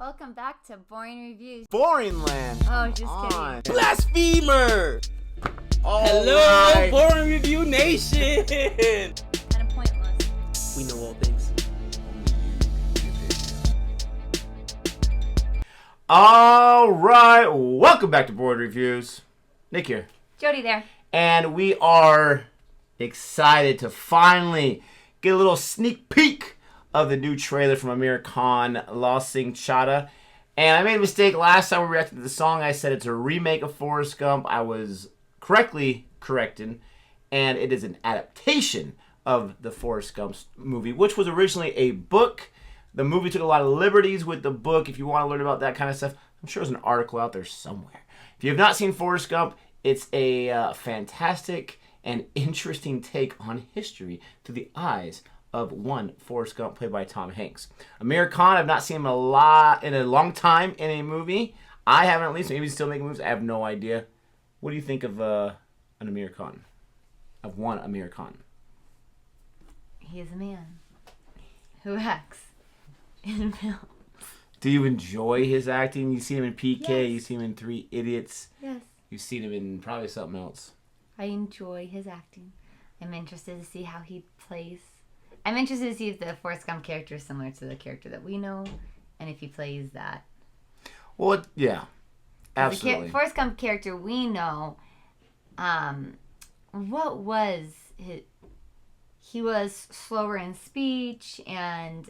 Welcome back to Boring Reviews. Boring land. Oh, just kidding. Blasphemer! Hello, right. Boring Review Nation! Kind of pointless. We know all things. All right, welcome back to Boring Reviews. Nick here. Jodi there. And we are excited to finally get a little sneak peek of the new trailer from Aamir Khan, Laal Singh Chaddha. And I made a mistake last time we reacted to the song. I said it's a remake of Forrest Gump. I was correctly corrected. And it is an adaptation of the Forrest Gump movie, which was originally a book. The movie took a lot of liberties with the book. If you want to learn about that kind of stuff, I'm sure there's an article out there somewhere. If you have not seen Forrest Gump, it's a fantastic and interesting take on history through the eyes of one Forrest Gump, played by Tom Hanks. Aamir Khan, I've not seen him in a long time in a movie. I haven't, at least. Maybe he's still making movies. I have no idea. What do you think of an Aamir Khan? Of one Aamir Khan? He is a man who acts in films. Do you enjoy his acting? You've seen him in PK. Yes. You've seen him in Three Idiots. Yes. You've seen him in probably something else. I enjoy his acting. I'm interested to see how he plays. I'm interested to see if the Forrest Gump character is similar to the character that we know, and if he plays that. Well, yeah, absolutely. The Forrest Gump character we know, what was his? He was slower in speech, and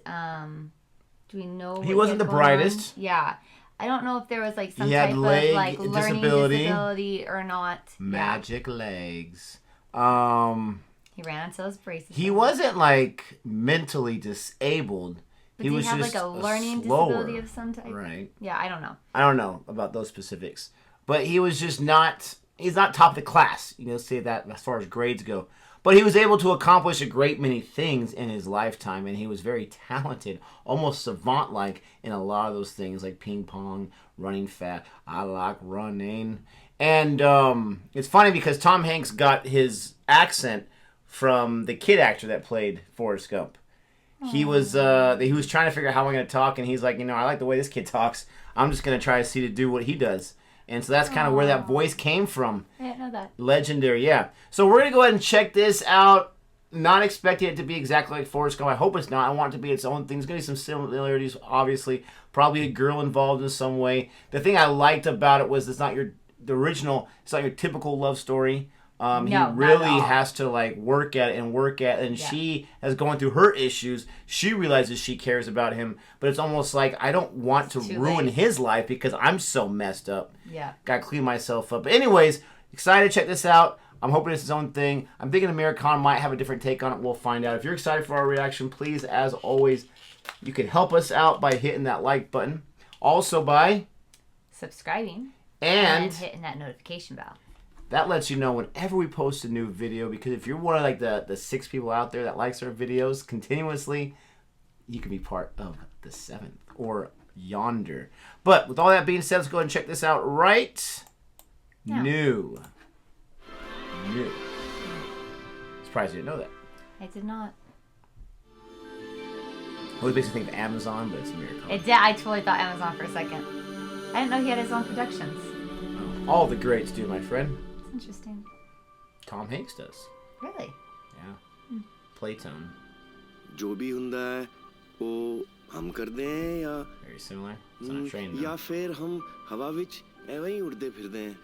do we know? He wasn't the brightest. Yeah. I don't know if there was like some He type had of leg like learning disability or not. Magic legs. He ran until his braces. He wasn't like mentally disabled. But He did was he have just like a learning slower. disability of some type? Right. Yeah, I don't know. I don't know about those specifics, but he was just not. He's not top of the class. You know, say that as far as grades go. But he was able to accomplish a great many things in his lifetime, and he was very talented, almost savant-like in a lot of those things, like ping pong, running fast. I like running. And it's funny because Tom Hanks got his accent from the kid actor that played Forrest Gump. He was trying to figure out how I'm going to talk, and he's like, I like the way this kid talks. I'm just going to try to see to do what he does. And so that's kind of where that voice came from. I didn't know that. Legendary, yeah. So we're going to go ahead and check this out. Not expecting it to be exactly like Forrest Gump. I hope it's not. I want it to be its own thing. There's going to be some similarities, obviously. Probably a girl involved in some way. The thing I liked about it was it's not your typical love story. He really has to like work at it, and she is going through her issues. She realizes she cares about him, but it's almost like I don't want to ruin his life because I'm so messed up. Yeah. Gotta clean myself up. But anyways, excited to check this out. I'm hoping it's his own thing. I'm thinking Aamir Khan might have a different take on it. We'll find out. If you're excited for our reaction, please, as always, you can help us out by hitting that like button. Also by subscribing and hitting that notification bell. That lets you know whenever we post a new video, because if you're one of like the 6 people out there that likes our videos continuously, you can be part of the 7th or yonder. But with all that being said, let's go ahead and check this out right now. New. Surprised you didn't know that. I did not. Well, it makes me think of Amazon, but it's Aamir Khan. It did. I totally thought Amazon for a second. I didn't know he had his own productions. All the greats do, my friend. Interesting. Tom Hanks does. Really? Yeah. Playtone. जो भी हुंदा है वो हम कर दें या Very similar. It's on a train though. या फिर हम हवा विच ऐਵੇਂ ही उड़ते फिरते हैं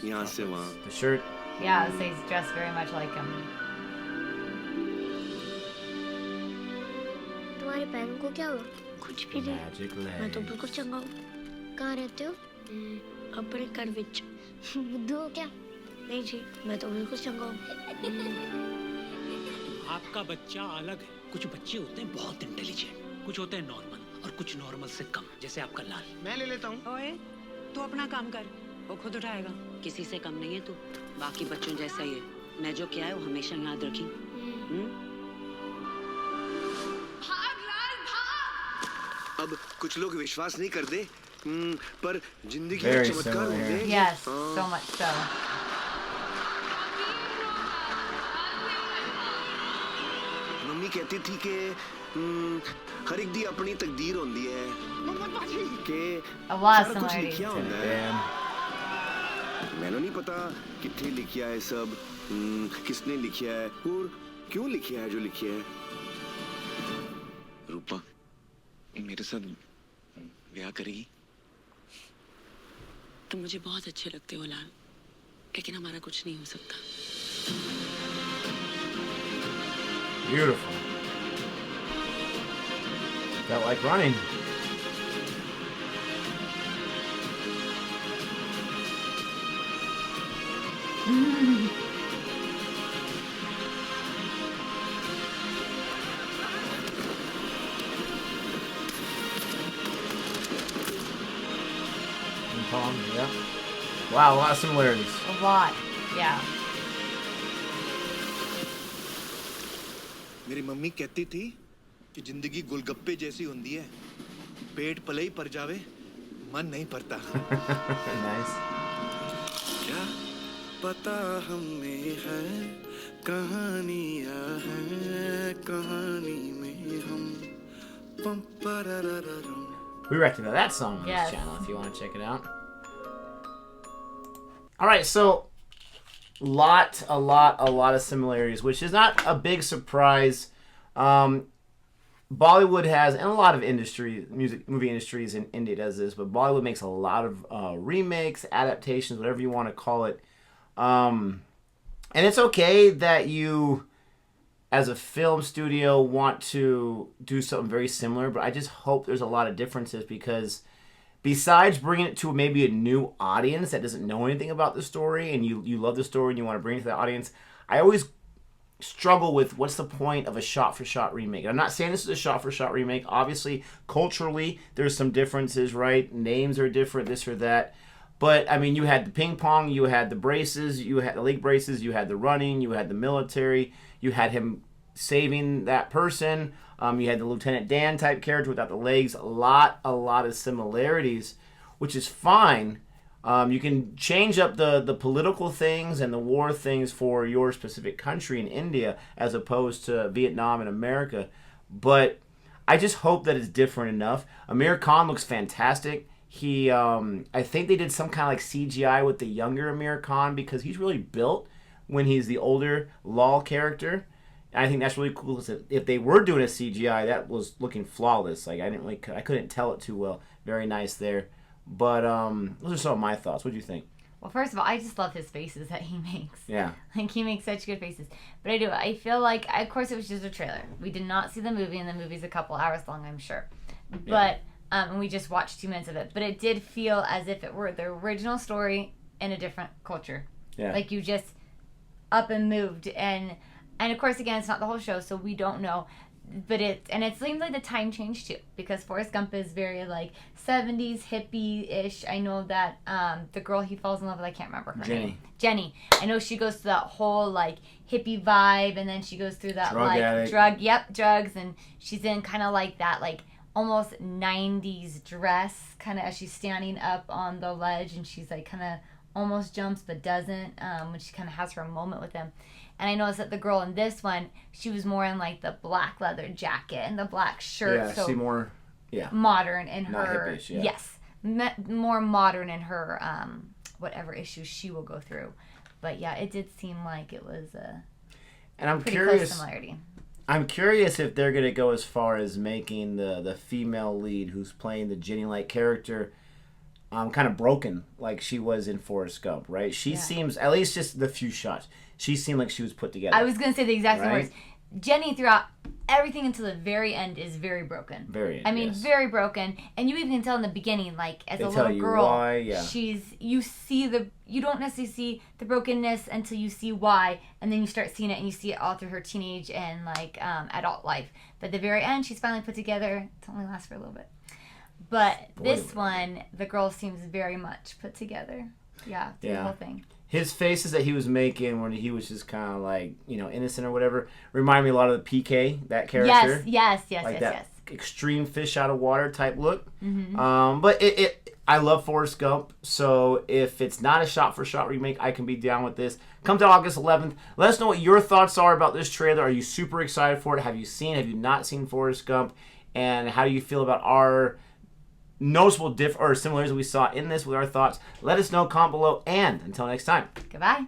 यहाँ से वहाँ. The shirt. Yeah, so he's dressed very much like him. तुम्हारे पैरों को क्या हुआ? कुछ भी नहीं. Magic मैं तो बिल्कुल चंगा हूँ. कहाँ रहते हो? अपने घर विच. बुद्धू हो क्या? नहीं जी, मैं तो बिल्कुल चंगा हूँ. आपका बच्चा अलग है. कुछ बच्चे होते हैं बहुत इंटेलिजेंट, कुछ होते हैं नॉर्मल, और कुछ नॉर्मल से कम, जैसे आपका लाल. मैं ले लेता हूँ. ओए, तू अपना काम कर, वो खुद उठाएगा. किसी से कम नहीं है तू, बाकी बच्चों जैसा ही है. मैं जो किया है वो हमेशा याद रखी. भाग लाल भाग. अब कुछ लोग विश्वास नहीं करते, पर जिंदगी Very चमत्कार similar होते हैं. Yes, so much so. Mummy mummy कहती थी कि हर एक दी अपनी तकदीर होती है कि A lot of सारा कुछ similarities. लिखिया होता है मैंने नहीं पता कितने लिखिया है सब किसने लिखिया है और क्यों लिखिया है जो लिखिया है रूपा मेरे साथ ब्याह करेगी तुम मुझे बहुत अच्छे लगते हो लाल, लेकिन हमारा कुछ नहीं हो सकता। Beautiful. Felt like running. Ping pong, yeah. Wow, a lot of similarities. A lot. Yeah. मेरी मम्मी कहती थी कि जिंदगी गोलगप्पे जैसी होती है, पेट पले ही पर जावे, मन नहीं पड़ता। Nice. क्या पता हमें है कहानियां हैं कहानी में हम पम पररररम We reacted to that song on Yes. this channel if you want to check it out. Alright, so a lot of similarities, which is not a big surprise. Bollywood has, and a lot of movie industries in India does this, but Bollywood makes a lot of remakes, adaptations, whatever you want to call it. And it's okay that you, as a film studio, want to do something very similar, but I just hope there's a lot of differences because besides bringing it to maybe a new audience that doesn't know anything about the story and you love the story and you want to bring it to the audience, I always struggle with what's the point of a shot-for-shot remake. And I'm not saying this is a shot-for-shot remake. Obviously, culturally, there's some differences, right? Names are different, this or that. But, I mean, you had the ping pong, you had the braces, you had the leg braces, you had the running, you had the military, you had him saving that person, you had the Lieutenant Dan type character without the legs. A lot of similarities, which is fine. You can change up the political things and the war things for your specific country in India as opposed to Vietnam and America. But I just hope that it's different enough. Aamir Khan looks fantastic. He, I think they did some kind of like CGI with the younger Aamir Khan because he's really built when he's the older Laal character. And I think that's really cool. If they were doing a CGI, that was looking flawless. Like I couldn't tell it too well. Very nice there. But those are some of my thoughts. What do you think? Well, first of all, I just love his faces that he makes. Yeah. Like, he makes such good faces. But I do. I feel like, of course, it was just a trailer. We did not see the movie, and the movie's a couple hours long, I'm sure. But, and we just watched 2 minutes of it. But it did feel as if it were the original story in a different culture. Yeah. Like, you just up and moved. And of course, again, it's not the whole show, so we don't know. But it seems like the time changed too, because Forrest Gump is very like 70s hippie-ish. I know that the girl he falls in love with, I can't remember her name. Jenny. I know she goes through that whole like hippie vibe, and then she goes through that drugs, and she's in kind of like that like almost 90s dress, kind of as she's standing up on the ledge, and she's like kind of almost jumps but doesn't, when she kind of has her moment with him. And I noticed that the girl in this one, she was more in like the black leather jacket and the black shirt. Yeah, so see more, modern in not her. hippish, yeah. Yes, more modern in her whatever issues she will go through. But yeah, it did seem like it was and I'm pretty curious. close similarity. I'm curious if they're gonna go as far as making the female lead who's playing the Jenny-like character kind of broken, like she was in Forrest Gump, right? She seems, at least just the few shots, she seemed like she was put together. I was going to say the exact same right? words. Jenny, throughout everything until the very end, is very broken. Very broken. And you even can tell in the beginning, like, as They a tell little you girl, why, yeah. you don't necessarily see the brokenness until you see why, and then you start seeing it, and you see it all through her teenage and, like, adult life. But at the very end, she's finally put together. It only lasts for a little bit. But this one, the girl seems very much put together. Yeah, through the whole thing. His faces that he was making when he was just kind of like, innocent or whatever, remind me a lot of the PK, that character. Yes. Like that extreme fish out of water type look. Mm-hmm. But I love Forrest Gump, so if it's not a shot-for-shot remake, I can be down with this. Comes out August 11th. Let us know what your thoughts are about this trailer. Are you super excited for it? Have you not seen Forrest Gump? And how do you feel about our noticeable similarities we saw in this with our thoughts? Let us know, comment below, and until next time. Goodbye.